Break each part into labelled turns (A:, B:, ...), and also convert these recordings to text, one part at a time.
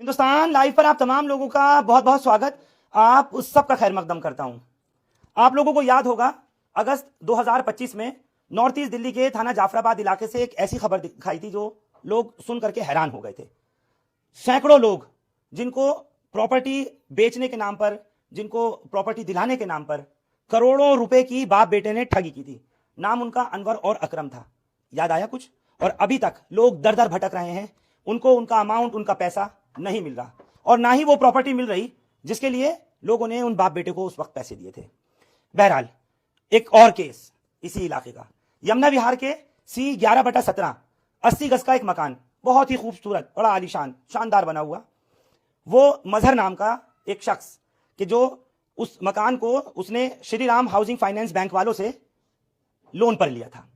A: Hindustan live पर आप तमाम लोगों का बहुत बहुत स्वागत। आप उस सब का खैर मकदम करता हूं। आप लोगों को याद होगा अगस्त 2025 में नॉर्थ ईस्ट दिल्ली के थाना जाफराबाद इलाके से एक ऐसी खबर दिखाई थी जो लोग सुन करके हैरान हो गए थे। सैकड़ों लोग जिनको प्रॉपर्टी बेचने के नाम पर, जिनको प्रॉपर्टी दिलाने के नाम पर करोड़ों रुपए की बाप बेटे ने ठगी की थी। नाम उनका अनवर और अकरम था। याद आया कुछ? और अभी तक लोग दर दर भटक रहे हैं। उनको उनका अमाउंट, उनका पैसा नहीं मिल रहा और ना ही वो प्रॉपर्टी मिल रही जिसके लिए लोगों ने उन बाप बेटे को उस वक्त पैसे दिए थे। बहरहाल एक और केस इसी इलाके का, यमुना विहार के C11/17 80 गज का एक मकान, बहुत ही खूबसूरत, बड़ा आलीशान, शानदार बना हुआ। वो मजहर नाम का एक शख्स कि जो उस मकान को उसने Shri Ram housing finance bank वालों से लोन पर लिया था।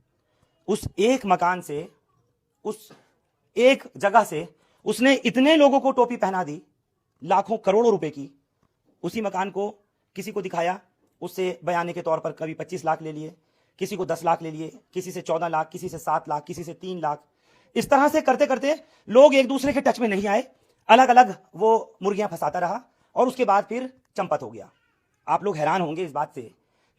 A: उस एक मकान से, उस एक जगह से उसने इतने लोगों को टोपी पहना दी, लाखों करोड़ों रुपए की। उसी मकान को किसी को दिखाया, उससे बयाने के तौर पर कभी 25 लाख ले लिए, किसी को 10 लाख ले लिए, किसी से 14 लाख, किसी से 7 लाख, किसी से 3 लाख। इस तरह से करते करते लोग एक दूसरे के टच में नहीं आए। अलग अलग वो मुर्गियां फंसाता रहा और उसके बाद फिर चंपत हो गया। आप लोग हैरान होंगे इस बात से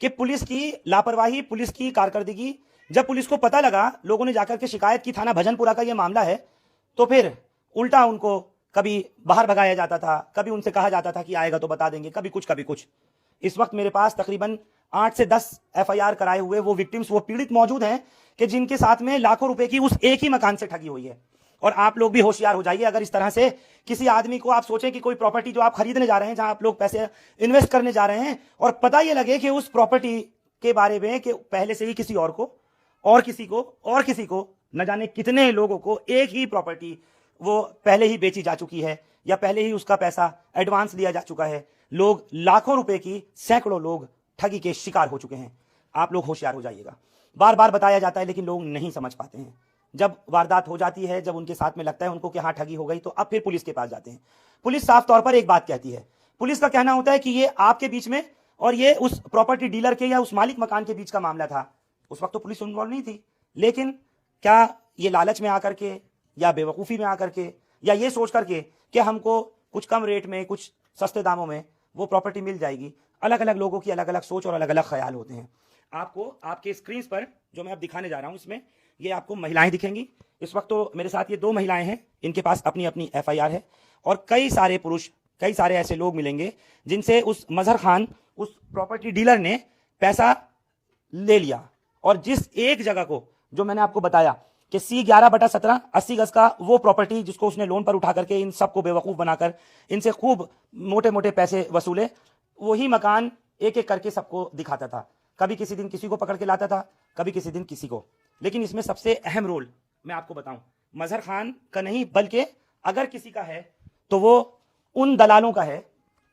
A: कि पुलिस की लापरवाही, पुलिस की कारकर्दगी। जब पुलिस को पता लगा, लोगों ने जाकर के शिकायत की थाना भजनपुरा का यह मामला है, तो फिर उल्टा उनको कभी बाहर भगाया जाता था, कभी उनसे कहा जाता था कि आएगा तो बता देंगे, कभी कुछ कभी कुछ। इस वक्त मेरे पास तकरीबन 8 से 10 FIR कराए हुए वो विक्टिम्स, वो पीड़ित मौजूद हैं कि जिनके साथ में लाखों रुपए की उस एक ही मकान से ठगी हुई है। और आप लोग भी होशियार हो जाइए। अगर इस तरह से किसी आदमी को आप सोचें कि कोई प्रॉपर्टी जो आप खरीदने जा रहे हैं, जहां आप लोग पैसे इन्वेस्ट करने जा रहे हैं, और पता ये लगे कि उस प्रॉपर्टी के बारे में कि पहले से ही किसी और को और किसी को न जाने कितने लोगों को एक ही प्रॉपर्टी वो पहले ही बेची जा चुकी है या पहले ही उसका पैसा एडवांस लिया जा चुका है, लोग लाखों रुपए की, सैकड़ों लोग ठगी के शिकार हो चुके हैं। आप लोग होशियार हो जाइएगा। बार बार बताया जाता है लेकिन लोग नहीं समझ पाते हैं। जब वारदात हो जाती है, जब उनके साथ में लगता है उनको कि हाँ ठगी हो गई, तो अब फिर पुलिस के पास जाते हैं। पुलिस साफ तौर पर एक बात कहती है। पुलिस का कहना होता है कि ये आपके बीच में और ये उस प्रॉपर्टी डीलर के या उस मालिक मकान के बीच का मामला था। उस वक्त तो पुलिस इन्वॉल्व नहीं थी, लेकिन क्या ये लालच में आकर के या बेवकूफ़ी में आकर के या ये सोच करके कि हमको कुछ कम रेट में, कुछ सस्ते दामों में वो प्रॉपर्टी मिल जाएगी, अलग अलग लोगों की अलग अलग सोच और अलग अलग ख्याल होते हैं। आपको आपके स्क्रीन पर जो मैं अब दिखाने जा रहा हूं, इसमें ये आपको महिलाएं दिखेंगी। इस वक्त तो मेरे साथ ये 2 महिलाएं हैं, इनके पास अपनी अपनी FIR है। और कई सारे पुरुष, कई सारे ऐसे लोग मिलेंगे जिनसे उस मजहर खान, उस प्रॉपर्टी डीलर ने पैसा ले लिया। और जिस एक जगह को जो मैंने आपको बताया कि C11/17 80 गज का वो प्रॉपर्टी जिसको उसने लोन पर उठा करके इन सबको बेवकूफ़ बनाकर इनसे खूब मोटे मोटे पैसे वसूले, वही मकान एक एक करके सबको दिखाता था। कभी किसी दिन किसी को पकड़ के लाता था, कभी किसी दिन किसी को। लेकिन इसमें सबसे अहम रोल मैं आपको बताऊं, मजहर खान का नहीं, बल्कि अगर किसी का है तो वो उन दलालों का है,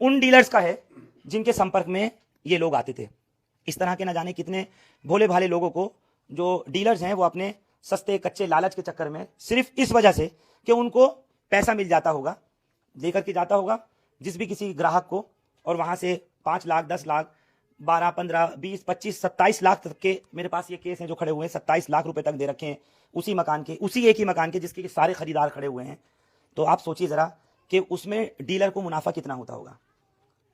A: उन डीलर्स का है जिनके संपर्क में ये लोग आते थे। इस तरह के न जाने कितने भोले भाले लोगों को जो डीलर्स हैं वो अपने सस्ते कच्चे लालच के चक्कर में, सिर्फ इस वजह से कि उनको पैसा मिल जाता होगा, लेकर के जाता होगा जिस भी किसी ग्राहक को, और वहां से 5 लाख, 10 लाख, 12, 15, 20, 25, 27 लाख तक के मेरे पास ये केस हैं जो खड़े हुए हैं। 27 लाख रुपए तक दे रखे हैं उसी मकान के, उसी एक ही मकान के जिसके सारे खरीदार खड़े हुए हैं। तो आप सोचिए जरा कि उसमें डीलर को मुनाफा कितना होता होगा।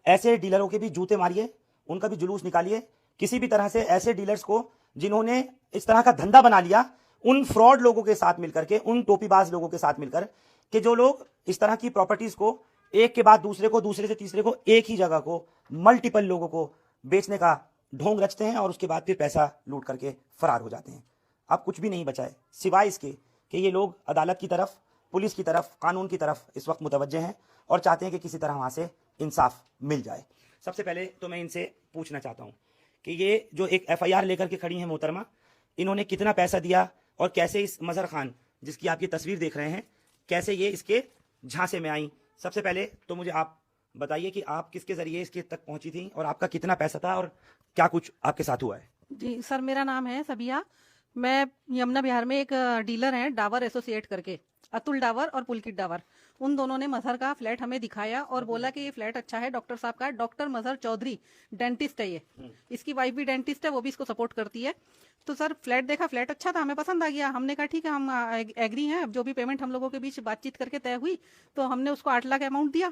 A: ऐसे डीलरों के भी जूते मारिए, उनका भी जुलूस निकालिए। किसी भी तरह से ऐसे डीलर्स को जिन्होंने इस तरह का धंधा बना लिया, उन फ्रॉड लोगों के साथ मिलकर के, उन टोपीबाज लोगों के साथ मिलकर, कि जो लोग इस तरह की प्रॉपर्टीज को एक के बाद दूसरे को, दूसरे से तीसरे को, एक ही जगह को मल्टीपल लोगों को बेचने का ढोंग रचते हैं और उसके बाद फिर पैसा लूट करके फरार हो जाते हैं। अब कुछ भी नहीं बचा है सिवाय इसके कि ये लोग अदालत की तरफ, पुलिस की तरफ, कानून की तरफ इस वक्त मुतवज्जे हैं और चाहते हैं कि किसी तरह वहां से इंसाफ मिल जाए। सबसे पहले तो मैं इनसे पूछना चाहता हूं कि ये जो एक FIR लेकर के खड़ी हैं मोहतरमा, इन्होंने कितना पैसा दिया और कैसे इस मजहर खान, जिसकी आप ये तस्वीर देख रहे हैं, कैसे ये इसके झांसे में आई। सबसे पहले तो मुझे आप बताइए कि आप किसके जरिए इसके तक पहुंची थी और आपका कितना पैसा था और क्या कुछ आपके साथ हुआ है।
B: जी सर, मेरा नाम है सबिया। मैं यमुना विहार में एक डीलर हैं, डावर एसोसिएट करके, अतुल डावर और पुलकित डावर। उन दोनों ने मजहर का फ्लैट हमें दिखाया और बोला कि ये फ्लैट अच्छा है, डॉक्टर साहब का है। डॉक्टर मजहर चौधरी डेंटिस्ट है ये, इसकी वाइफ भी डेंटिस्ट है, वो भी इसको सपोर्ट करती है। तो सर फ्लैट देखा, फ्लैट अच्छा था, हमें पसंद आ गया। हमने कहा ठीक है, हम एग्री हैं। अब जो भी पेमेंट हम लोगों के बीच बातचीत करके तय हुई, तो हमने उसको 8 लाख अमाउंट दिया।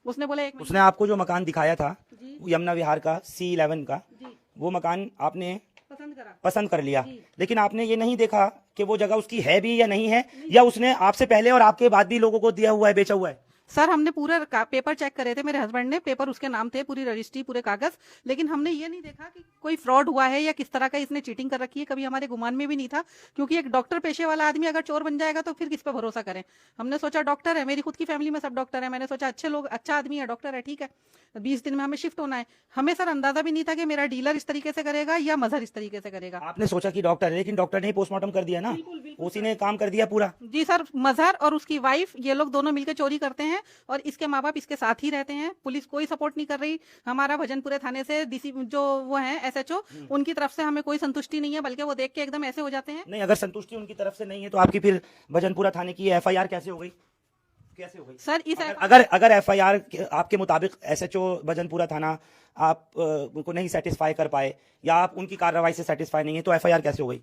B: उसने बोला एक
A: उसने आपको जो मकान दिखाया था
B: जी
A: यमुना विहार का C11 का,
B: जी
A: वो मकान आपने
B: पसंद करा।
A: पसंद कर लिया,
B: जी।
A: लेकिन आपने ये नहीं देखा कि वो जगह उसकी है भी या नहीं है, या उसने आपसे पहले और आपके बाद भी लोगों को दिया हुआ है, बेचा हुआ है।
B: सर हमने पूरे पेपर चेक करे थे, मेरे हस्बैंड ने, पेपर उसके नाम थे, पूरी रजिस्ट्री, पूरे कागज। लेकिन हमने ये नहीं देखा कि कोई फ्रॉड हुआ है या किस तरह का इसने चीटिंग कर रखी है। कभी हमारे गुमान में भी नहीं था, क्योंकि एक डॉक्टर पेशे वाला आदमी अगर चोर बन जाएगा तो फिर किस पे भरोसा करें। हमने सोचा डॉक्टर है, मेरी खुद की फैमिली में सब डॉक्टर है, मैंने सोचा अच्छे लोग, अच्छा आदमी है, डॉक्टर है, ठीक है, 20 दिन में हमें शिफ्ट होना है। हमें सर अंदाजा भी नहीं था कि मेरा डीलर इस तरीके से करेगा या मजहर इस तरीके से करेगा।
A: आपने सोचा कि डॉक्टर है, लेकिन डॉक्टर ने ही पोस्टमार्टम कर दिया ना, उसी ने काम कर दिया पूरा।
B: जी सर, मजहर और उसकी वाइफ ये लोग दोनों मिलकर चोरी करते हैं और इसके माँ बाप इसके साथ ही रहते हैं। पुलिस कोई सपोर्ट नहीं कर रही। हमारा भजनपुरे थाने से डीसी जो वो है SHO, उनकी तरफ से हमें कोई संतुष्टि नहीं है, बल्कि वो देख के एकदम ऐसे हो जाते हैं।
A: नहीं, अगर संतुष्टि उनकी तरफ से नहीं है तो आपकी फिर भजनपुरा थाने की FIR कैसे हो गई? कैसे हो गई
B: सर इस
A: अगर FIR आपके मुताबिक SHO भजनपुरा थाना आप को नहीं सेटिस्फाई कर पाए, या आप उनकी कार्रवाई से सेटिस्फाई नहीं है, तो FIR कैसे हो गई?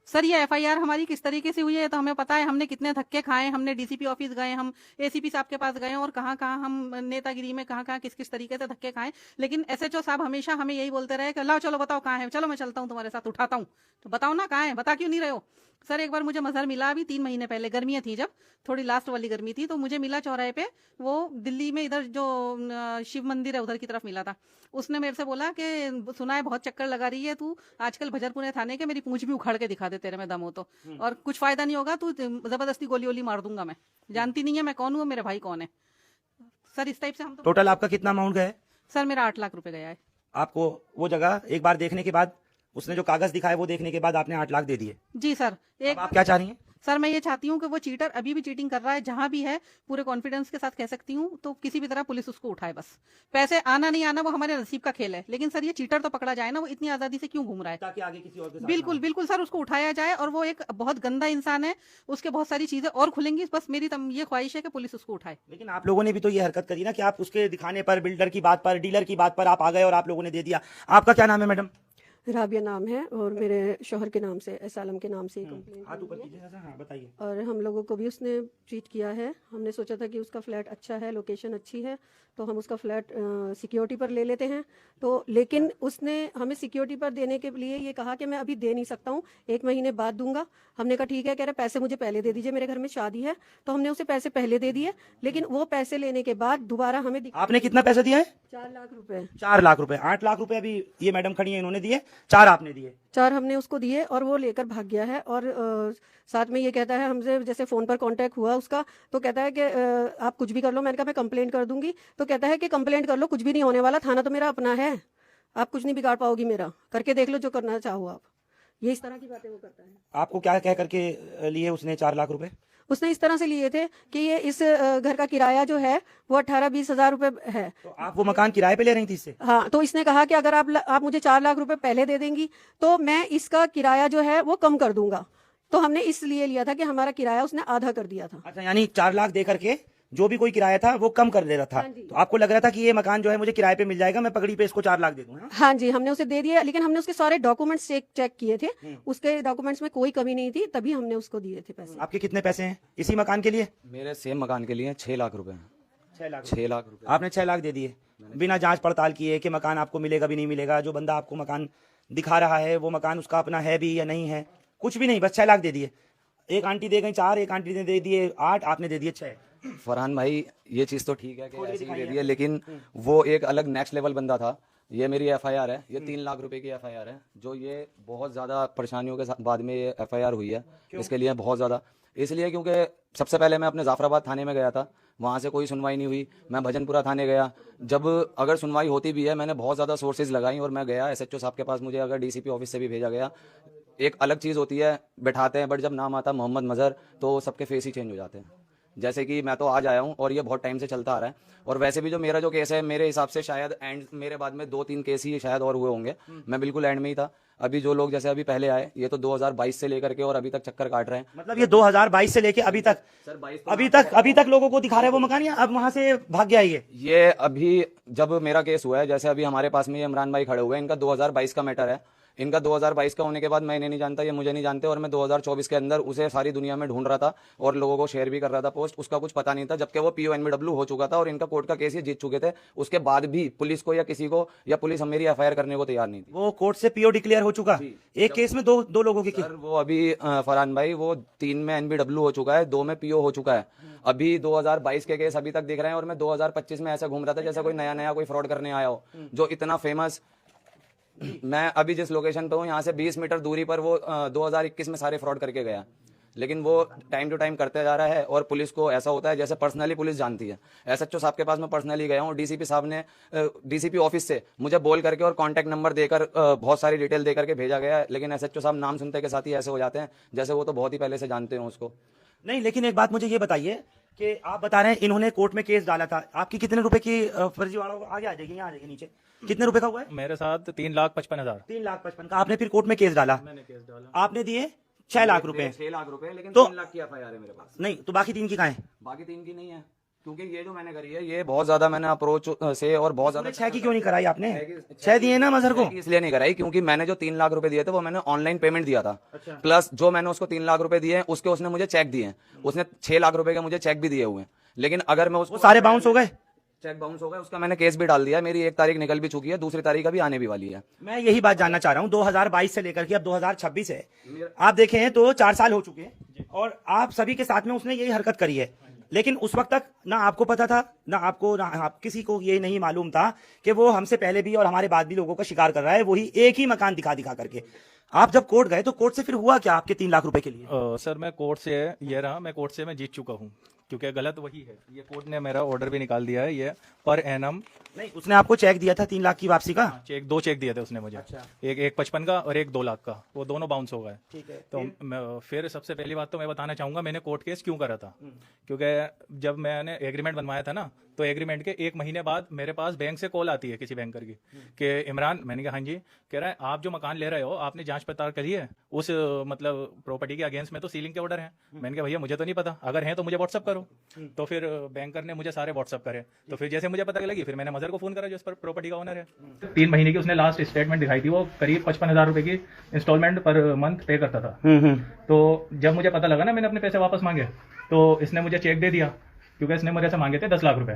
B: सर ये FIR हमारी किस तरीके से हुई है तो हमें पता है। हमने कितने धक्के खाए, हमने DCP ऑफिस गए, हम ACP साहब के पास गए, और कहाँ कहाँ हम नेतागिरी में कहाँ कहाँ किस किस तरीके से धक्के खाए। लेकिन SHO साहब हमेशा हमें यही बोलते रहे कि लाओ चलो बताओ कहाँ है, चलो मैं चलता हूँ तुम्हारे साथ, उठाता हूँ, तो बताओ ना कहाँ है, बता क्यों नहीं रहे हो। सर एक बार मुझे मजहर मिला अभी 3 महीने पहले, गर्मियाँ थी जब, थोड़ी लास्ट वाली गर्मी थी, तो मुझे मिला चौराहे पे, वो दिल्ली में इधर जो शिव मंदिर है उधर की तरफ मिला था। उसने मेरे से बोला कि सुना है बहुत चक्कर लगा रही है तू आजकल भजनपुरे थाने के, मेरी पूंछ भी उखाड़ के दिखा दे तेरे में दम हो तो, और कुछ फायदा नहीं होगा, तू जबरदस्ती गोली वोली मार दूंगा मैं, जानती नहीं है मैं कौन हूँ, मेरे भाई कौन है। सर इस टाइप से हम तो
A: टोटल आपका कितना अमाउंट गया है?
B: सर मेरा 8 लाख रुपए गया है।
A: आपको वो जगह एक बार देखने के बाद, उसने जो कागज दिखाए वो देखने के बाद आपने 8 लाख दे दिए।
B: जी सर।
A: अब आप क्या चाह रही हैं?
B: सर मैं ये चाहती हूँ कि वो चीटर अभी भी चीटिंग कर रहा है, जहां भी है, पूरे कॉन्फिडेंस के साथ कह सकती हूँ, तो किसी भी तरह पुलिस उसको उठाए। बस पैसे आना नहीं आना वो हमारे नसीब का खेल है, लेकिन सर ये चीटर तो पकड़ा जाए ना, वो इतनी आजादी से क्यों घूम रहा है।
A: ताकि आगे किसी और के साथ
B: बिल्कुल बिल्कुल सर, उसको उठाया जाए, और वो एक बहुत गंदा इंसान है, उसके बहुत सारी चीजें और खुलेंगी। बस मेरी ये ख्वाहिश है कि पुलिस उसको उठाए।
A: लेकिन आप लोगों ने भी तो ये हरकत करी ना कि आप उसके दिखाने पर, बिल्डर की बात पर, डीलर की बात पर आप आ गए और आप लोगों ने दे दिया। आपका क्या नाम है मैडम?
C: राबिया नाम है, और मेरे शोहर के नाम से, एसालम के नाम से कंप्लेंट
A: हाथ ऊपर कीजिए ऐसा, हाँ बताइए।
C: और हम लोगों को भी उसने चीट किया है। हमने सोचा था कि उसका फ्लैट अच्छा है, लोकेशन अच्छी है, तो हम उसका फ्लैट सिक्योरिटी पर ले लेते हैं। तो लेकिन उसने हमें सिक्योरिटी पर देने के लिए ये कहा कि मैं अभी दे नहीं सकता हूँ, 1 महीने बाद दूंगा। हमने कहा ठीक है, कह रहे पैसे मुझे पहले दे दीजिए, मेरे घर में शादी है। तो हमने उसे पैसे पहले दे दिए, लेकिन वो पैसे लेने के बाद दोबारा हमें
A: आपने कितना पैसा दिया है?
C: 4 लाख रुपए।
A: 4 लाख रुपए। 8 लाख रुपए अभी ये मैडम खड़ी है, इन्होंने दिए, 4 आपने दिए।
C: 4 हमने उसको दिए और वो लेकर भाग गया है। और साथ में ये कहता है हमसे, जैसे फ़ोन पर कांटेक्ट हुआ उसका, तो कहता है कि आप कुछ भी कर लो। मैंने कहा मैं कंप्लेंट कर दूंगी, तो कहता है कि कंप्लेंट कर लो, कुछ भी नहीं होने वाला, थाना तो मेरा अपना है, आप कुछ नहीं बिगाड़ पाओगी मेरा, करके देख लो जो करना चाहो आप। ये इस तरह की बातें वो करता है।
A: आपको क्या कह करके लिए उसने 4 लाख रुपए?
C: उसने इस तरह से लिए थे कि ये इस घर का किराया जो है वो 18-20 हज़ार रुपए है।
A: तो आप वो मकान किराए पे ले रही थी इससे?
C: हाँ, तो इसने कहा कि अगर आप मुझे 4 लाख रुपए पहले दे देंगी तो मैं इसका किराया जो है वो कम कर दूंगा। तो हमने इसलिए लिया था कि हमारा किराया उसने आधा कर दिया था।
A: अच्छा, यानी 4 लाख दे करके जो भी कोई किराया था वो कम कर दे रहा था।
C: हाँ जी।
A: तो आपको लग रहा था कि ये मकान जो है मुझे किराए पे मिल जाएगा, मैं पगड़ी पे इसको 4 लाख दे दूं। हाँ?
C: हाँ जी, हमने उसे दे दिया, लेकिन हमने उसके सारे डॉक्यूमेंट्स चेक किए थे, उसके डॉक्यूमेंट्स में कोई कमी नहीं थी, तभी हमने उसको दिए थे पैसे।
A: आपके कितने पैसे हैं इसी मकान के लिए?
D: मेरे सेम मकान के लिए 6 लाख रुपए हैं।
A: 6 लाख।
D: 6 लाख रुपए
A: आपने 6 लाख दे दिए बिना जांच पड़ताल किए कि मकान आपको मिलेगा भी नहीं मिलेगा। जो बंदा आपको मकान दिखा रहा है वो मकान उसका अपना है भी या नहीं है, कुछ भी नहीं, बस 6 लाख दे दिए। एक आंटी दे गई 4, एक आंटी ने दे दिए 8, आपने दे दिए 6।
D: फरहान भाई ये चीज़ तो ठीक है कि ऐसे ही दे दिया, लेकिन वो एक अलग नेक्स्ट लेवल बंदा था। ये मेरी FIR है, ये 3 लाख रुपए की FIR है, जो ये बहुत ज़्यादा परेशानियों के बाद में ये FIR हुई है। इसके लिए बहुत ज़्यादा इसलिए क्योंकि सबसे पहले मैं अपने जाफराबाद थाने में गया था, वहाँ से कोई सुनवाई नहीं हुई। मैं भजनपुरा थाने गया, जब अगर सुनवाई होती भी है, मैंने बहुत ज़्यादा सोर्सेज लगाई और मैं गया SHO साहब के पास, मुझे अगर DCP ऑफिस से भी भेजा गया। एक अलग चीज़ होती है, बैठाते हैं, बट जब नाम आता मोहम्मद मजहर तो सबके फेस ही चेंज हो जाते हैं। जैसे कि मैं तो आज आया हूँ और ये बहुत टाइम से चलता आ रहा है। और वैसे भी जो मेरा जो केस है, मेरे हिसाब से शायद एंड, मेरे बाद में 2-3 केस ही शायद और हुए होंगे, मैं बिल्कुल एंड में ही था। अभी जो लोग जैसे अभी पहले आए, ये तो 2022 से लेकर के और अभी तक चक्कर काट रहे हैं।
A: मतलब ये 2022 से लेके अभी तक
D: सर 22
A: अभी तक लोगों को दिखा रहे हैं वो मकान, या अब वहां से भाग गया ये?
D: अभी जब मेरा केस हुआ है, जैसे अभी हमारे पास में ये इमरान भाई खड़े हुए हैं, इनका 2022 का मैटर है। इनका 2022 का होने के बाद मैं इन्हें नहीं जानता, ये मुझे नहीं जानते, और मैं 2024 के अंदर उसे सारी दुनिया में ढूंढ रहा था और लोगों को शेयर भी कर रहा था पोस्ट, उसका कुछ पता नहीं था, जबकि वो PONBW हो चुका था और इनका कोर्ट का केस ये जीत चुके थे। उसके बाद भी पुलिस को या किसी को या पुलिस मेरी FIR करने को तैयार नहीं थी।
A: वो कोर्ट से PO डिक्लेयर हो चुका, एक केस में दो लोगों की।
D: सर वो अभी फरहान भाई, वो 3 में NBW हो चुका है, 2 में PO हो चुका है। अभी 2022 के केस अभी तक दिख रहे हैं और मैं 2025 में ऐसा घूम रहा था जैसे कोई नया कोई फ्रॉड करने आया हो, जो इतना फेमस। मैं अभी जिस लोकेशन पे हूँ, यहाँ से 20 मीटर दूरी पर वो 2021 में सारे फ्रॉड करके गया, लेकिन वो टाइम टू टाइम करते जा रहा है। और पुलिस को ऐसा होता है जैसे पर्सनली पुलिस जानती है। SHO साहब के पास मैं पर्सनली गया हूँ, DCP साहब ने DCP ऑफिस से मुझे बोल करके और कॉन्टैक्ट नंबर देकर बहुत सारी डिटेल दे करके भेजा गया है, लेकिन SHO साहब नाम सुनते के साथ ही ऐसे हो जाते हैं जैसे वो तो बहुत ही पहले से जानते हो उसको।
A: नहीं, लेकिन एक बात मुझे ये बताइए कि आप बता रहे हैं इन्होंने कोर्ट में केस डाला था, आपकी कितने रुपए की फर्जीवाड़ा आगे आ जाएगी, यहाँ आ जाएगी नीचे, कितने रुपए का हुआ है?
E: मेरे साथ 3,55,000।
A: 3,55,000 का आपने फिर कोर्ट में केस डाला?
E: मैंने केस डाला।
A: आपने दिए 6 लाख रुपए?
D: 6 लाख रुपए, लेकिन
A: तो
D: 3 लाख की FIR है मेरे पास।
A: नहीं, तो बाकी 3 की कहाँ है?
D: बाकी 3 की नहीं है, क्योंकि ये जो मैंने करी है ये बहुत ज्यादा मैंने अप्रोच से और बहुत ज्यादा
A: 6 की क्यों नहीं कराई आपने? 6 दिए ना मजहर को?
D: इसलिए नहीं कराई क्योंकि मैंने जो 3 लाख रुपए दिए थे वो मैंने ऑनलाइन पेमेंट दिया था। प्लस जो मैंने उसको 3 लाख रुपए दिए हैं उसके उसने मुझे चेक दिए हैं, उसने 6 लाख रुपए के मुझे चेक भी दिए हुए हैं। लेकिन अगर मैं उसको,
A: वो सारे बाउंस हो गए?
D: चेक बाउंस हो गए, उसका मैंने केस भी डाल दिया है। मेरी 1 तारीख निकल भी चुकी है, दूसरी तारीख अभी आने भी वाली है।
A: मैं यही बात जानना चाह रहा हूँ, 2022 से लेकर के अब 2026 है, आप देखें तो 4 साल हो चुके हैं और आप सभी के साथ में उसने यही हरकत करी है। लेकिन उस वक्त तक ना आपको पता था, ना आप किसी को ये नहीं मालूम था कि वो हमसे पहले भी और हमारे बाद भी लोगों का शिकार कर रहा है, वही एक ही मकान दिखा करके। आप जब कोर्ट गए तो कोर्ट से फिर हुआ क्या आपके 3 लाख रुपए के लिए?
E: सर मैं कोर्ट से ये रहा, मैं कोर्ट से मैं जीत चुका हूँ, क्योंकि गलत वही है। ये कोर्ट ने मेरा ऑर्डर भी निकाल दिया है, ये पर एनम।
A: नहीं, उसने आपको चेक दिया था 3 लाख की वापसी का?
E: चेक 2 चेक दिए थे उसने मुझे।
A: अच्छा।
E: एक 55 का और एक 2 लाख का, वो दोनों बाउंस हो गए।
A: ठीक है।
E: तो फिर सबसे पहली बात तो मैं बताना चाहूंगा मैंने कोर्ट केस क्यों करा था। क्योंकि जब मैंने एग्रीमेंट बनवाया था ना, तो एग्रीमेंट के 1 महीने बाद मेरे पास बैंक से कॉल आती है किसी बैंकर की कि इमरान, मैंने कहा हाँ जी, कह रहा है आप जो मकान ले रहे हो आपने जांच पड़ताल करी है उस मतलब प्रॉपर्टी के अगेंस्ट में तो सीलिंग के ऑर्डर हैं। मैंने कहा भैया मुझे तो नहीं पता, अगर हैं तो मुझे व्हाट्सअप करो। तो फिर बैंकर ने मुझे सारे व्हाट्सअप करे, तो फिर जैसे मुझे पता लगी फिर मैंने मजहर को फोन करा जो इस पर प्रॉपर्टी का ओनर है। 3 महीने की उसने लास्ट स्टेटमेंट दिखाई थी, वो करीब 55,000 रुपए की इंस्टॉलमेंट पर मंथ पे करता था। तो जब मुझे पता लगा ना मैंने अपने पैसे वापस मांगे, तो इसने मुझे चेक दे दिया, क्योंकि इसने मुझे से मांगे थे 10 लाख रुपए।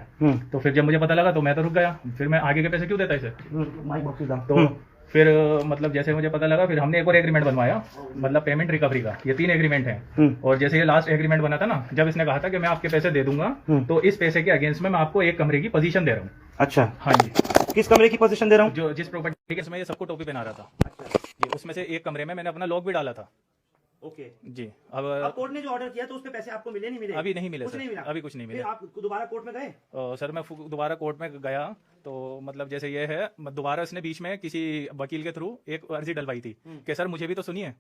E: तो फिर जब मुझे पता लगा तो मैं तो रुक गया, फिर मैं आगे के पैसे क्यों देता इसे। तो फिर मतलब जैसे मुझे पता लगा फिर हमने एक और एग्रीमेंट बनवाया, मतलब पेमेंट रिकवरी का। ये 3 एग्रीमेंट हैं। और जैसे ये लास्ट एग्रीमेंट बना था ना, जब इसने कहा था कि मैं आपके पैसे दे दूंगा, तो इस पैसे के अगेंस्ट में मैं आपको 1 कमरे की पोजीशन दे रहा हूँ।
A: अच्छा,
E: हाँ जी।
A: किस कमरे की पोजीशन दे रहा हूँ?
E: जो जिस प्रॉपर्टी के इसमें ये सबको टोपी पहना रहा था, ये उसमें से 1 कमरे में मैंने अपना लॉक भी डाला था।
A: ओके
E: जी।
A: अब कोर्ट ने जो ऑर्डर किया तो उस पे पैसे आपको मिले नहीं मिले?
E: अभी नहीं मिले
A: कुछ
E: सर,
A: नहीं मिला?
E: अभी कुछ नहीं
A: फिर
E: मिला।
A: आप दोबारा कोर्ट में गए?
E: सर मैं दोबारा कोर्ट में गया तो मतलब जैसे ये है, दोबारा इसने बीच में किसी वकील के थ्रू एक अर्जी डलवाई थी कि सर मुझे भी तो सुनिए।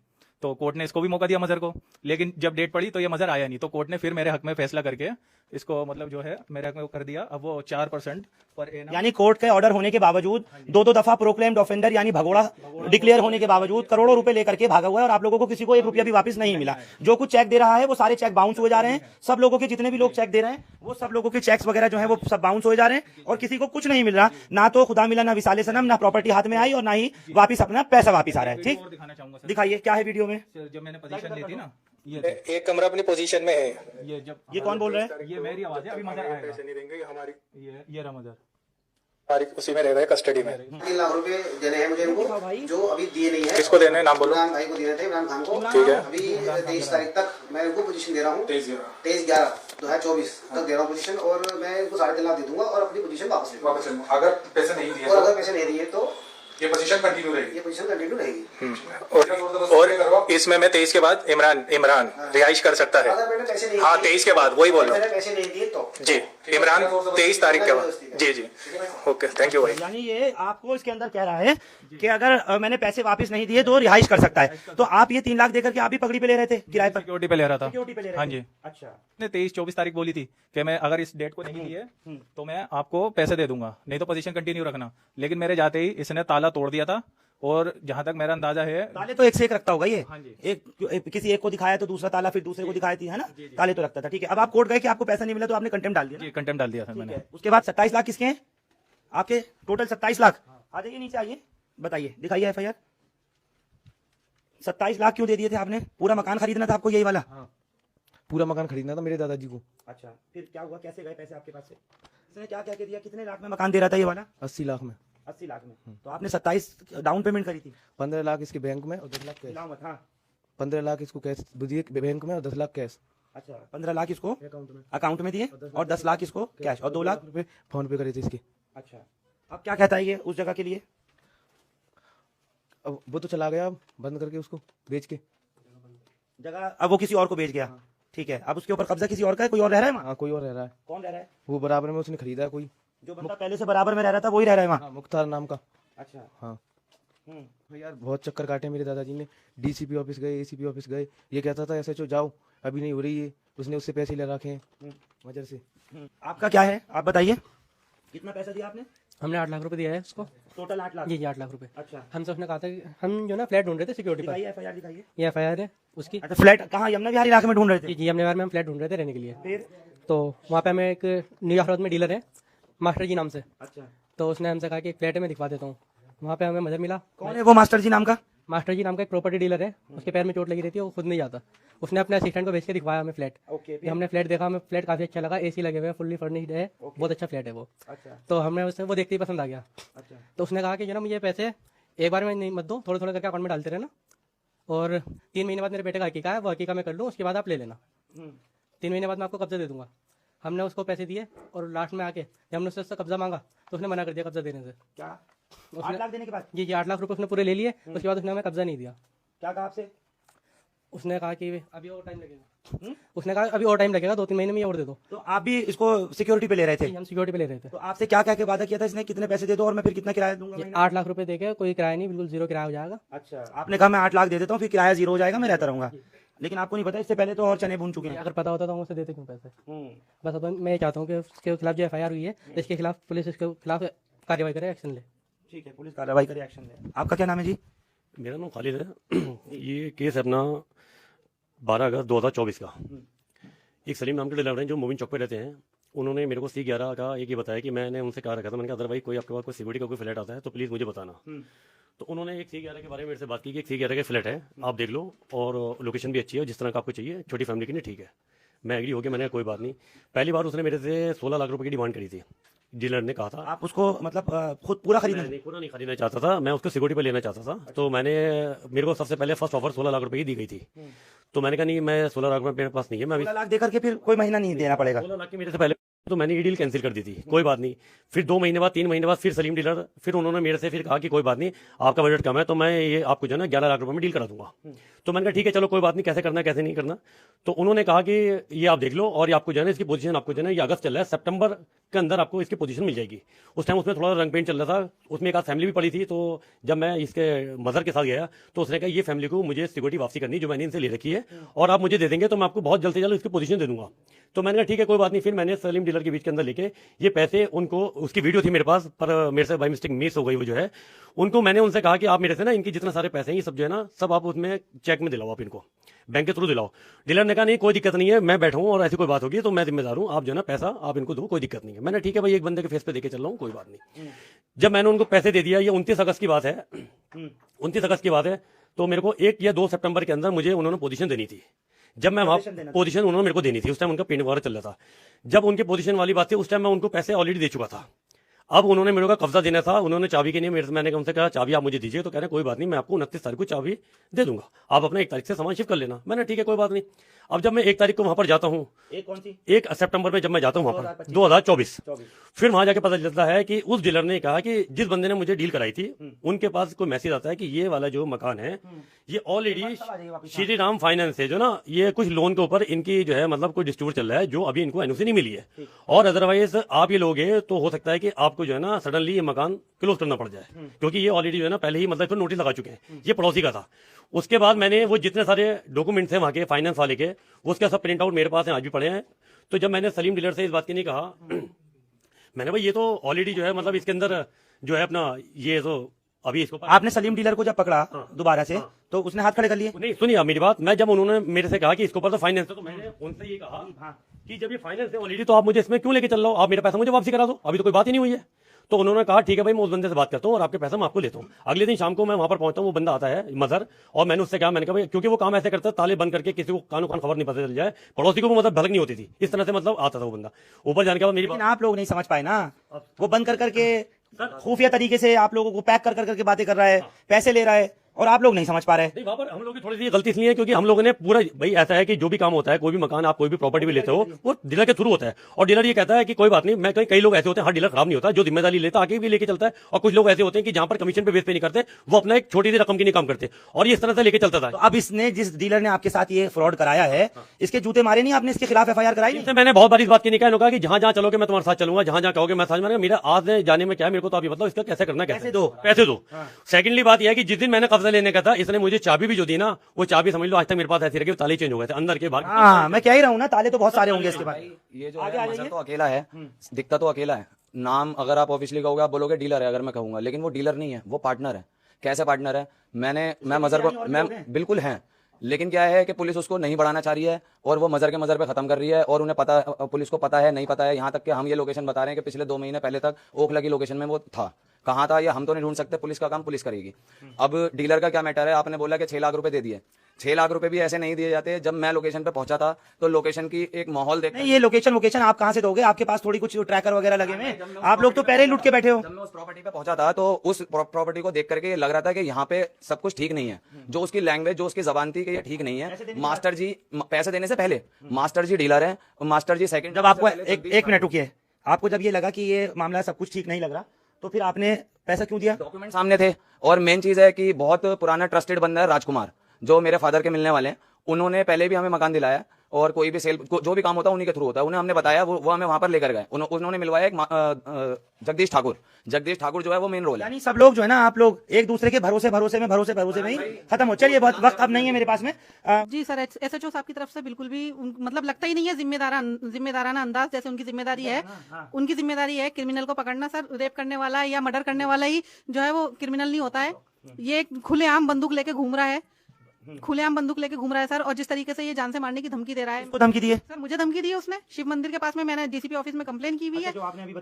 E: तो कोर्ट ने इसको भी मौका दिया मजहर को, लेकिन जब डेट पड़ी तो ये मजहर आया नहीं। तो कोर्ट ने फिर मेरे हक में फैसला करके इसको मतलब जो है मेरे हक में कर दिया। अब वो 4% पर एनम,
A: यानी कोर्ट के ऑर्डर होने के बावजूद 2 दफा प्रोक्लेम्ड ऑफेंडर यानी भगोड़ा डिक्लेयर होने के बावजूद करोड़ों रुपए लेकर के भागा हुआ है और आप लोगों को किसी को 1 रुपया भी वापस नहीं मिला। जो कुछ चेक दे रहा है वो सारे चेक बाउंस हो जा रहे हैं। सब लोगों के जितने भी लोग चेक दे रहे हैं वो सब लोगों के चेक्स वगैरह जो है वो सब बाउंस हो जा रहे हैं और किसी को कुछ नहीं मिल रहा। ना तो खुदा मिला, ना विसाले सनम, ना प्रॉपर्टी हाथ में आई और ना ही वापिस अपना पैसा वापिस आ रहा है। ठीक,
E: और दिखाना चाहूंगा सर।
A: दिखाइए क्या है वीडियो में।
E: सर जब मैंने पोजीशन ली थी ना, ये
F: एक कमरा अपनी पोजीशन में है।
E: ये जब
A: ये कौन बोल रहा है?
E: ये मेरी आवाज है। अभी मजहर आएगा,
F: पैसे नहीं देंगे हमारी,
E: ये रहा मजहर।
F: हमारी उसी में रह रहे कस्टडी में।
G: 3 लाख रुपए देने हैं मुझे इनको, जो अभी दिए नहीं है।
F: किसको देने हैं, नाम बोलो।
G: इमरान भाई को दिए थे, इमरान खान को।
F: ठीक है।
G: अभी 23 तारीख तक मैं इनको पोजीशन दे रहा हूँ। 23/11/2024 तक दे रहा हूँ पोजीशन, और मैं इनको 3.5 लाख दे दूंगा और अपनी पोजीशन वापस ले लूंगा।
F: अगर पैसे नहीं दिए
G: और अगर पैसे नहीं दिए तो
F: ये पोजीशन कंटिन्यू रहेगी।
G: ये पोजीशन कंटिन्यू रहेगी।
F: और इसमें मैं 23 के बाद इमरान रिहाइश कर सकता है।
G: अगर मैंने पैसे नहीं
F: हाँ, 23 के बाद वही बोल रहा हूँ।
G: मैंने पैसे नहीं दिए तो
F: जी, इमरान 23 तारीख के बाद। जी जी। ओके थैंक यू भाई।
A: यानी ये आपको इसके अंदर कह रहा है कि अगर मैंने पैसे वापस नहीं दिए तो रिहाइश कर सकता है। तो आप ये 3 लाख देकर के आप भी पगड़ी पे ले रहे थे किराए पर?
E: सिक्योरिटी पे ले रहा था।
A: सिक्योरिटी पे ले रहे
E: हाँ
A: थे।
E: जी।
A: अच्छा।
E: ने 23-24 तारीख बोली थी कि मैं अगर इस डेट को नहीं दिए तो मैं आपको पैसे दे दूंगा, नहीं तो पोजीशन कंटिन्यू रखना। लेकिन मेरे जाते ही इसने ताला तोड़ दिया था और जहां तक मेरा अंदाजा है
A: ताले तो एक से एक रखता होगा ये।
E: हाँ जी।
A: किसी एक को दिखाया तो दूसरा ताला फिर दूसरे को दिखाई थी, है ना? ताले तो रखता था। ठीक है, अब आप कोर्ट गए कि आपको पैसा नहीं मिला तो आपने कंटेम्प्ट डाल दिया ना?
E: जी कंटेम्प्ट डाल दिया था
A: ठीक
E: मैंने।
A: है। उसके बाद 27 लाख किसके हैं आपके? टोटल 27 लाख। आ जाइए नीचे आइए, बताइए, दिखाइए एफआईआर। 27 लाख क्यों दे दिए थे आपने? पूरा मकान खरीदना था आपको, यही वाला?
H: पूरा मकान खरीदना था मेरे दादाजी को।
A: अच्छा, फिर क्या हुआ? कैसे गए पैसे आपके पास से? इसने क्या क्या दिया? कितने लाख में मकान दे रहा था ये वाला?
H: 80 लाख में।
A: 80 लाख में। तो आपने 27 डाउन पेमेंट करी थी?
H: 15 लाख इसके बैंक में और 10 लाख कैश।
A: लाओ मत, हाँ।
H: 15 लाख इसको कैश दिए बैंक में और 10 लाख कैश
A: अच्छा, 15 लाख इसको अकाउंट में दिए और 10 लाख इसको कैश और 2 लाख
H: रुपए फोन पे करे थे इसके।
A: अच्छा, अब क्या कहता है ये उस जगह के लिए?
H: अब वो तो चला गया, अब बंद करके उसको बेच के।
A: जगह अब वो किसी और को बेच गया। ठीक है, अब उसके ऊपर कब्जा किसी और का है? कोई और रह रहा है वहाँ?
H: हाँ कोई और रह रहा है।
A: कौन रह रहा है?
H: वो बराबर में उसने खरीदा है कोई।
A: जो बंदा पहले से बराबर में रह रहा था वही रह रहा है वहाँ?
H: हाँ मुख्तार नाम का।
A: अच्छा।
H: हाँ यार बहुत चक्कर काटे मेरे दादाजी ने। डीसीपी ऑफिस गए, एसीपी ऑफिस गए, ये कहता था एसएचओ जाओ, अभी नहीं हो रही है। उसने उससे पैसे ले रखे हैं वजह से।
A: आपका क्या है, आप बताइए, कितना पैसा दिया आपने?
I: हमने 8 लाख रुपए दिया है उसको।
A: टोटल 8 लाख?
I: जी 8 लाख रुपए।
A: अच्छा,
I: हमसे उसने कहा था कि हम जो ना फ्लैट ढूंढ रहे थे सिक्योरिटी पर।
A: दिखाइए एफआईआर दिखाइए।
I: ये एफआईआर है उसकी।
A: अच्छा, फ्लैट कहाँ? यमुना विहार इलाके में ढूंढ रहे थे?
I: जी हमने में हम फ्लैट ढूंढ रहे थे रहने के लिए।
A: फिर?
I: तो वहाँ पे हमें एक न्यू रोड में डीलर है मास्टर जी नाम से।
A: अच्छा,
I: तो उसने हमसे कहा कि एक फ्लैट है मैं दिखवा देता हूँ। वहाँ पे हमें मदद मिला।
A: कौन है वो मास्टर जी नाम का?
I: मास्टर जी नाम का एक प्रॉपर्टी डीलर है, उसके पैर में चोट लगी रहती है, वो खुद नहीं जाता। उसने अपने असिस्टेंट को भेज के दिखवाया हमें फ्लैट।
A: ओके,
I: फिर हमने फ्लैट देखा, हमें फ्लैट काफी अच्छा लगा, एसी लगे हुए हैं, फुल्ली फर्निश्ड है, बहुत अच्छा फ्लैट है वो।
A: अच्छा,
I: तो हमने उससे वो देखते ही पसंद आ गया।
A: अच्छा,
I: तो उसने कहा कि जो ना मुझे पैसे एक बार में नहीं मत दो, थोड़े थोड़े करके अकाउंट में डालते रहना, और 3 महीने बाद मेरे बेटे का हकीका है, वो हकीका मैं कर लूँ, उसके बाद आप ले लेना। 3 महीने बाद मैं आपको कब्जा दे दूंगा। हमने उसको पैसे दिए और लास्ट में आके जब हमने उससे कब्जा मांगा तो उसने मना कर दिया कब्जा देने से।
A: क्या 8 लाख देने के बाद?
I: जी 8 लाख रुपए उसने पूरे ले लिए, उसके बाद उसने हमें कब्जा नहीं दिया।
A: क्या कहा आपसे?
I: उसने कहा कि अभी और टाइम लगेगा। उसने कहा अभी और टाइम लगेगा, 2-3 महीने में ये और दे दो।
A: तो आप भी इसको सिक्योरिटी पे ले रहे थे?
I: हम सिक्योरिटी पे ले रहे थे।
A: तो आपसे क्या क्या के वादा किया था इसने? कितने पैसे दे दो और मैं फिर कितना किराया दूंगा महीने?
I: 8 लाख रुपए देके कोई किराया नहीं, बिल्कुल 0 किराया हो जाएगा।
A: अच्छा, आपने कहा मैं 8 लाख दे देता हूँ, फिर किराया 0 हो जाएगा, मैं रहता रहूंगा। लेकिन आपको नहीं पता इससे पहले तो और चने भून चुके हैं।
I: अगर पता होता तो हम उसे देते क्यों पैसे। बस अब मैं ये चाहता हूँ कि उसके खिलाफ जो एफआईआर हुई है इसके खिलाफ पुलिस इसके खिलाफ कार्रवाई करे, एक्शन ले।
A: ठीक है, पुलिस कार्रवाई करे, एक्शन ले। आपका क्या नाम है जी?
J: मेरा नाम खालिद है। ये केस है अपना 12 अगस्त 2024 का। एक सलीम नाम के डीलर हैं जो मोबिन चौक पे रहते हैं। उन्होंने मेरे को C11 का एक ये बताया कि मैंने उनसे कहा रखा था, मैंने कहा अदरवाइज कोई आपके पास कोई सिक्योरिटी का कोई फ्लैट आता है तो प्लीज़ मुझे बताना। तो उन्होंने एक C11 के बारे में मेरे से बात की कि एक C11 का फ्लैट है, आप देख लो, और लोकेशन भी अच्छी है, जिस तरह का आपको चाहिए, छोटी फैमिली के लिए ठीक है। मैं एग्री हो गया, मैंने कोई बात नहीं। पहली बार उसने मेरे से 16 लाख रुपए की डिमांड करी थी। डीलर ने कहा था
A: आप उसको मतलब खुद पूरा खरीदना?
J: नहीं, पूरा नहीं खरीदना चाहता था, मैं उसको सिक्योरिटी पे लेना चाहता था। तो मेरे को सबसे पहले फर्स्ट ऑफर 16 लाख रुपए की दी गई थी। तो मैंने कहा नहीं, मैं 16 लाख रुपए मेरे पास नहीं है, मैं
A: 16 लाख देकर के फिर कोई महीना नहीं देना पड़ेगा?
J: 16 लाख की मेरे से पहले तो मैंने ये डील कैंसिल कर दी थी, कोई बात नहीं। फिर 2 महीने बाद, 3 महीने बाद फिर सलीम डीलर, फिर उन्होंने मेरे से फिर कहा कि कोई बात नहीं, आपका बजट कम है तो मैं ये आपको जो है ना 11 लाख रुपए में डील करा दूंगा। तो मैंने कहा ठीक है चलो कोई बात नहीं, कैसे करना है कैसे नहीं करना। तो उन्होंने कहा कि ये आप देख लो, और ये आपको जो है ना इसकी पोजीशन आपको जो है ना, ये अगस्त चल रहा है, सितंबर के अंदर आपको इसकी पोजीशन मिल जाएगी। उस टाइम उसमें थोड़ा रंग पेंट चल रहा था, उसमें एक आध फैमिली भी पड़ी थी। तो जब मैं इसके मदर के साथ गया तो उसने कहा ये फैमिली को मुझे सिक्योरिटी वापसी करनी जो मैंने इनसे ले रखी है, और आप मुझे दे देंगे तो मैं आपको बहुत जल्द से जल्द इसकी पोजीशन दे दूंगा। तो मैंने कहा ठीक है कोई बात नहीं। फिर मैंने सलीम डीलर के बीच के अंदर लेके ये पैसे उनको, उसकी वीडियो थी मेरे पास पर मेरे से बाई मिस्टेक मिस हो गई वो जो है, उनको मैंने उनसे कहा कि आप मेरे से ना इनके जितने सारे पैसे हैं ये सब जो है ना सब आप उसमें चेक में दिलाओ, आप इनको बैंक के थ्रू दिलाओ। डीलर ने कहा नहीं कोई दिक्कत नहीं है, मैं बैठा हूँ और ऐसी कोई बात होगी तो मैं जिम्मेदार हूँ, आप जो है ना पैसा आप इनको दो, कोई दिक्कत नहीं है। मैंने ठीक है भाई, एक बंदे के फेस पे देके चल रहा हूँ, कोई बात नहीं। जब मैंने उनको पैसे दे दिया, ये 29 अगस्त की बात है, 29 अगस्त की बात है, तो मेरे को 1 या 2 सितंबर के अंदर मुझे उन्होंने पोजीशन देनी थी। जब मैं वहाँ पोजीशन उन्होंने मेरे को देनी थी, उस टाइम उनका पेंट वगैरह चल रहा था। जब उनके पोजीशन वाली बात थी उस टाइम मैं उनको पैसे ऑलरेडी दे चुका था। अब उन्होंने मेरे को कब्जा देना था, उन्होंने चाबी के लिए मेरे से, मैंने उनसे कहा चाबी आप मुझे दीजिए, तो कह रहे कोई बात नहीं, मैं आपको 29 तारीख को चाबी दे दूंगा, आप अपना 1 तारीख से सामान शिफ्ट कर लेना। मैंने ठीक है कोई बात नहीं। अब जब मैं 1 तारीख को वहां पर जाता हूँ, 1 सितंबर में जब मैं जाता हूँ वहां पर 2024, फिर वहां जाके पता चलता है कि उस डीलर ने कहा कि जिस बंदे ने मुझे डील कराई थी उनके पास कोई मैसेज आता है कि ये वाला जो मकान है ये ऑलरेडी श्री राम फाइनेंस है जो ना, ये कुछ लोन के ऊपर इनकी जो है मतलब कोई डिस्ट्रीब्यूट चल रहा है जो अभी इनको एनओसी नहीं मिली है, और अदरवाइज आप ये लोगे तो हो सकता है कि आपको आपको जो है ना सडनली ये मकान क्लोज करना पड़ जाए, क्योंकि ये ऑलरेडी जो है ना पहले ही मतलब इस पर नोटिस लगा चुके हैं, ये पड़ोसी का था। उसके बाद मैंने वो जितने सारे डॉक्यूमेंट्स हैं वहाँ के फाइनेंस वाले के, उसके सब प्रिंट आउट मेरे पास हैं, आज भी पड़े हैं। तो जब मैंने सलीम डीलर से इस बात के लिए कहा, मैंने भाई ये तो ऑलरेडी जो है मतलब इसके अंदर जो है अपना ये तो अभी इसको
A: आपने सलीम डीलर को जब पकड़ा दोबारा से तो उसने हाथ खड़े कर लिए?
J: नहीं, सुनिए आप मेरी बात। मैं जब उन्होंने मेरे से कहा कि इसके ऊपर तो फाइनेंस है, तो मैंने उनसे ये कहा कि जब ये फाइनेंस है ऑलरेडी, तो आप मुझे इसमें क्यों लेके चल रहे हो, आप मेरा पैसा मुझे वापसी करा दो, अभी तो कोई बात ही नहीं हुई है। तो उन्होंने कहा ठीक है भाई, मैं उस बंदे से बात करता हूँ और आपके पैसा मैं आपको लेता हूँ। अगले दिन शाम को मैं वहां पर पहुंचता हूँ, वो बंदा आता है मजहर, और मैंने उससे कहा, मैंने कहा भाई, क्योंकि वो काम ऐसे करता है ताले बंद करके, किसी को कानों कान खबर नहीं पता चल जाए, पड़ोसी को मतलब भलक नहीं होती थी, इस तरह से मतलब आता था वो बंदा। ऊपर जाने के बाद मेरी
A: लेकिन आप लोग नहीं समझ पाए ना, वो बंद कर करके खुफिया तरीके से आप लोगों को पैक कर करके बातें कर रहा है, पैसे ले रहा है, और आप लोग नहीं समझ पा रहे।
J: नहीं, वहां पर हम लोग की थोड़ी सी गलती इसलिए है क्योंकि हम लोगों ने पूरा, भाई ऐसा है कि जो भी काम होता है, कोई भी मकान आप कोई भी प्रॉपर्टी भी लेते हो, वो डीलर के थ्रू होता है, और डीलर ये कहता है कि कोई बात नहीं, मैं कई लोग ऐसे होते हैं, हर डीलर खराब नहीं होता, जो जिम्मेदारी लेता आगे भी लेके चलता है, और कुछ लोग ऐसे होते हैं कि जहां पर कमीशन पे बेस पे नहीं करते, वो अपना एक छोटी सी रकम की नहीं काम करते, और ये इस तरह से लेके चलता था।
A: तो अब इसने, जिस डीलर ने आपके साथ ये फ्रॉड कराया है, इसके जूते मारे नहीं आपने, इसके खिलाफ FIR कराई नहीं?
J: मैंने बहुत बार इस बात की नहीं कहा कि जहां जहां चलोगे मैं तुम्हारे साथ चलूंगा, जहां जहां कहोगे मैं साथ मारूंगा। मेरा आज जाने में क्या है, मेरे को तो अभी मतलब इसका कैसे करना, कैसे दो पैसे दो। सेकेंडली बात यह है कि जिस दिन मैंने कब्जा लेने का था, इसने मुझे चाबी भी जो दी ना, वो चाबी समझ लो आज तक मेरे पास ऐसी रखी, ताले चेंज हो गए थे अंदर के बाहर।
A: हाँ, मैं कह ही रहा हूँ ना, ताले तो बहुत सारे होंगे इसके बाद।
D: ये जो है मजहर तो अकेला है, दिखता तो अकेला है, नाम अगर आप ऑफिशियली कहोगे, आप बोलोगे डीलर है, अगर मैं कहूंगा, लेकिन वो डीलर नहीं है, वो पार्टनर है। कैसे पार्टनर है? मैं मजहर को, मैं बिल्कुल है, लेकिन क्या है कि पुलिस उसको नहीं बढ़ाना चाह रही है, और वो मजहर के मजहर पे खत्म कर रही है, और उन्हें पता, पुलिस को पता है, नहीं पता है, यहाँ तक कि हम ये लोकेशन बता रहे हैं कि पिछले 2 महीने पहले तक ओखला की लोकेशन में वो था। कहाँ था ये हम तो नहीं ढूंढ सकते, पुलिस का काम पुलिस करेगी। अब डीलर का क्या मैटर है? आपने बोला कि 6 लाख रुपए दे दिए, 6 लाख रुपए भी ऐसे नहीं दिए जाते। जब मैं लोकेशन पे पहुंचा था तो लोकेशन की एक माहौल देख,
A: नहीं, ये लोकेशन आप कहाँ से दोगे? आपके पास थोड़ी कुछ ट्रैकर वगैरह लगे हुए, आप लोग तो पहले ही लुट के बैठे हो।
D: जब मैं उस प्रॉपर्टी पे पहुंचा था तो उस प्रॉपर्टी को देख करके लग रहा था कि यहाँ पे सब कुछ ठीक नहीं है, जो उसकी लैंग्वेज, जो उसकी जबान थी कि ये ठीक नहीं है। मास्टर जी पैसे देने से पहले, मास्टर जी डीलर है, मास्टर जी सेकंड।
A: जब आपको एक मिनट रुकिए, आपको जब ये लगा कि ये मामला सब कुछ ठीक नहीं लग रहा, तो फिर आपने पैसा क्यों दिया?
D: डॉक्यूमेंट सामने थे, और मेन चीज है कि बहुत पुराना ट्रस्टेड बंदा है राजकुमार, जो मेरे फादर के मिलने वाले हैं। उन्होंने पहले भी हमें मकान दिलाया, और कोई भी सेल जो भी काम होता है उन्हीं के थ्रू होता है। उन्हें हमने बताया, वो हमें वहां पर लेकर गए, उन्होंने मिलवाया एक जगदीश ठाकुर जो है वो मेन रोल है।
A: यानी सब लोग जो है ना, आप लोग एक दूसरे के भरोसे में ही खत्म हो। चलिए, बहुत वक्त अब नहीं है मेरे पास में।
B: जी सर, SHO साहब की तरफ से बिल्कुल भी मतलब लगता ही नहीं है जिम्मेदाराना अंदाज, जैसे उनकी जिम्मेदारी है। उनकी जिम्मेदारी है क्रिमिनल को पकड़ना सर। रेप करने वाला या मर्डर करने वाला ही जो है वो क्रिमिनल नहीं होता है। ये खुलेआम बंदूक लेके घूम रहा है, सर। और जिस तरीके से ये जान से मारने की धमकी दे रहा है।
A: उसको धमकी दी है
B: सर? मुझे धमकी दी है उसने, शिव मंदिर के पास में। मैंने DCP ऑफिस में कंप्लेन की हुई है।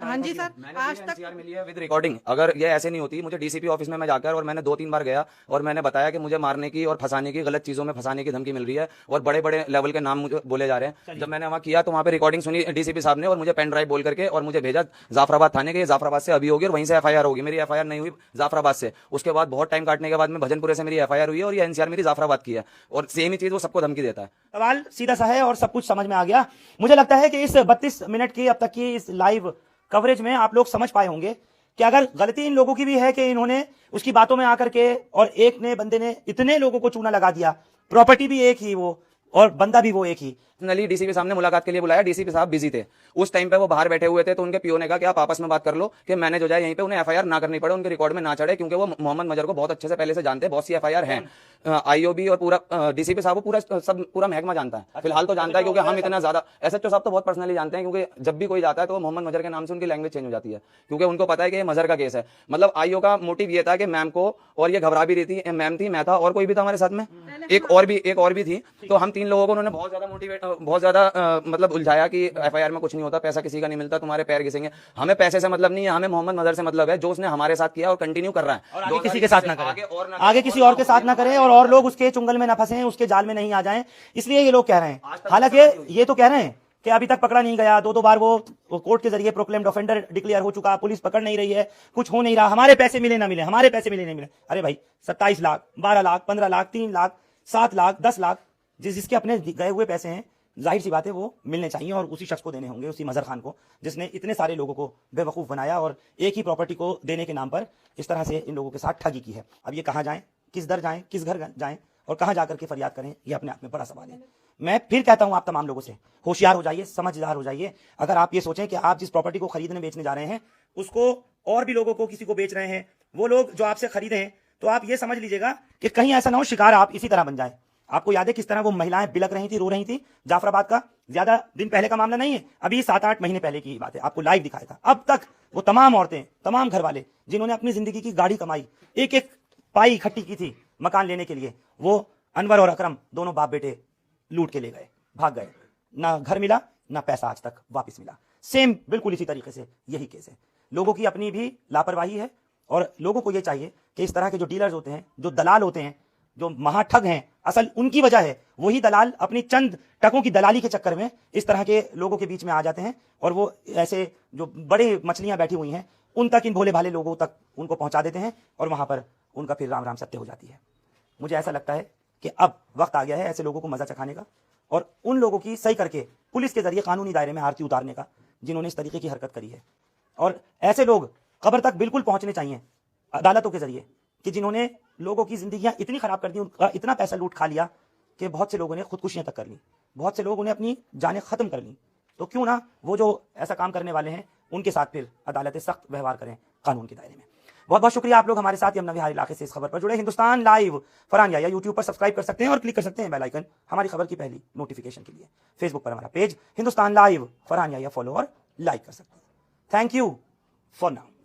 B: हाँ जी सर, आज तक
D: मिली है विद रिकॉर्डिंग। अगर ये ऐसे नहीं होती, मुझे DCP ऑफिस में मैं जाकर, और मैंने 2-3 बार गया और मैंने बताया कि मुझे मारने की और फंसाने की, गलत चीजों में फंसाने की धमकी मिल रही है, और बड़े बड़े लेवल के नाम मुझे बोले जा रहे हैं। जब मैंने वहाँ किया तो वहाँ पे रिकॉर्डिंग सुनी DCP साहब ने, और मुझे पेन ड्राइव बोल करके और मुझे भेजा जाफराबाद थाने के। जाफराबाद से अभी होगी और वहीं से FIR होगी। मेरी FIR नहीं हुई जाफराबाद से, उसके बाद बहुत टाइम काटने के बाद में भजनपुरे से मेरी FIR हुई है, और ये NCR मेरी जाफराबाद की है, और सेम ही चीज वो सबको धमकी देता है।
A: सवाल सीधा सा है और सब कुछ समझ में आ गया। मुझे लगता है कि इस 32 मिनट की अब तक की इस लाइव कवरेज में आप लोग समझ पाए होंगे कि अगर गलती इन लोगों की भी है कि इन्होंने उसकी बातों में आकर के, और एक ने बंदे ने इतने लोगों को चूना लगा दिया, प्रॉपर्टी भी एक ही वो और बंदा भी वो एक ही।
D: पर्सनली DCP साहब ने मुलाकात के लिए बुलाया। DCP साहब बिजी थे उस टाइम पे, वो बाहर बैठे हुए थे, तो उनके PO ने कहा कि आप आपस में बात कर लो कि मैंने जो जाए यहीं पे उन्हें FIR ना करनी पड़े, उनके रिकॉर्ड में ना चढ़े, क्योंकि वो मोहम्मद मजहर को बहुत अच्छे से पहले से जानते हैं। बहुत सी FIR है, IOB और पूरा DCP साहब पूरा महकमा जानता है, फिलहाल तो जानता है, क्योंकि हम इतना ज्यादा SHO साहब तो बहुत पर्सनली जानते हैं, क्योंकि जब भी कोई जाता है तो मोहम्मद मजहर के नाम से उनकी लैंग्वेज चेंज हो जाती है, क्योंकि उनको पता है कि ये मजहर का केस है। मतलब IO का मोटिव ये था कि मैम को, और ये घबरा भी रही थी, मैम थी, मैं था, और कोई भी था हमारे साथ में, एक और भी थी। तो हम 3 लोगों को उन्होंने बहुत ज्यादा मोटिवेट, बहुत ज्यादा मतलब उलझाया कि FIR में कुछ नहीं होता, पैसा किसी का नहीं मिलता, तुम्हारे पैर घिसेंगे। हमें पैसे से मतलब नहीं है, हमें मोहम्मद मजहर से मतलब है, जो उसने हमारे साथ किया और कंटिन्यू कर रहा है,
A: और आगे किसी के साथ ना करें, आगे किसी और के साथ ना करें, और लोग उसके चुंगल में ना फंसे, उसके जाल में नहीं आ जाएं। इसलिए ये लोग कह रहे हैं, हालांकि ये तो कह रहे हैं कि अभी तक पकड़ा नहीं गया, 2 बार वो कोर्ट के जरिए प्रोक्लेम्ड ऑफेंडर डिक्लेयर हो चुका, पुलिस पकड़ नहीं रही है, कुछ हो नहीं रहा, हमारे पैसे मिले ना मिले, हमारे पैसे मिले नहीं मिले। अरे भाई, 27 लाख, 12 लाख, 15 लाख, 3 लाख, 7 लाख, 10 लाख, जिसके अपने गए हुए पैसे हैं, जाहिर सी बात है वो मिलने चाहिए, और उसी शख्स को देने होंगे, उसी मजहर खान को, जिसने इतने सारे लोगों को बेवकूफ़ बनाया और एक ही प्रॉपर्टी को देने के नाम पर इस तरह से इन लोगों के साथ ठगी की है। अब ये कहाँ जाएं, किस दर जाएं, किस घर जाएं, और कहाँ जाकर के फरियाद करें, ये अपने आप में बड़ा सवाल है। मैं फिर कहता हूं आप तमाम लोगों से, होशियार हो जाइए, समझदार हो जाइए। अगर आप ये सोचें कि आप जिस प्रॉपर्टी को खरीदने बेचने जा रहे हैं उसको और भी लोगों को किसी को बेच रहे हैं, वो लोग जो आपसे खरीदे हैं, तो आप ये समझ लीजिएगा कि कहीं ऐसा ना हो शिकार आप इसी तरह बन जाए। आपको याद है किस तरह वो महिलाएं बिलक रही थी, रो रही थी जाफराबाद का? ज्यादा दिन पहले का मामला नहीं है, अभी 7-8 महीने पहले की बात है, आपको लाइव दिखाया था। अब तक वो तमाम औरतें, तमाम घर वाले जिन्होंने अपनी जिंदगी की गाड़ी कमाई, एक एक पाई इकट्ठी की थी मकान लेने के लिए, वो अनवर और अकरम दोनों बाप बेटे लूट के ले गए, भाग गए। ना घर मिला, ना पैसा आज तक वापस मिला। सेम बिल्कुल इसी तरीके से यही केस है। लोगों की अपनी भी लापरवाही है और लोगों को ये चाहिए कि इस तरह के जो डीलर्स होते हैं, जो दलाल होते हैं, जो महाठग हैं, असल उनकी वजह है वही दलाल अपनी चंद टकों की दलाली के चक्कर में इस तरह के लोगों के बीच में आ जाते हैं और वो ऐसे जो बड़े मछलियां बैठी हुई हैं उन तक, इन भोले भाले लोगों तक उनको पहुंचा देते हैं और वहां पर उनका फिर राम राम सत्य हो जाती है। मुझे ऐसा लगता है कि अब वक्त आ गया है ऐसे लोगों को मजा चखाने का और उन लोगों की सही करके पुलिस के जरिए कानूनी दायरे में आरती उतारने का जिन्होंने इस तरीके की हरकत करी है। और ऐसे लोग कब्र तक बिल्कुल पहुंचने चाहिए अदालतों के जरिए कि जिन्होंने लोगों की जिंदगियां इतनी खराब कर दी, उनका इतना पैसा लूट खा लिया कि बहुत से लोगों ने खुदकुशियां तक कर ली, बहुत से लोगों ने अपनी जानें खत्म कर ली। तो क्यों ना वो जो ऐसा काम करने वाले हैं उनके साथ फिर अदालतें सख्त व्यवहार करें कानून के दायरे में। बहुत बहुत शुक्रिया आप लोग हमारे साथ यमुना इलाके से इस खबर पर जुड़े। हिंदुस्तान लाइव फरहान या यूट्यूब पर सब्सक्राइब कर सकते हैं और क्लिक कर सकते हैं बेल आइकन हमारी खबर की पहली नोटिफिकेशन के लिए। फेसबुक पर हमारा पेज हिंदुस्तान लाइव फरहान या फॉलो और लाइक कर सकते हैं। Thank you for now.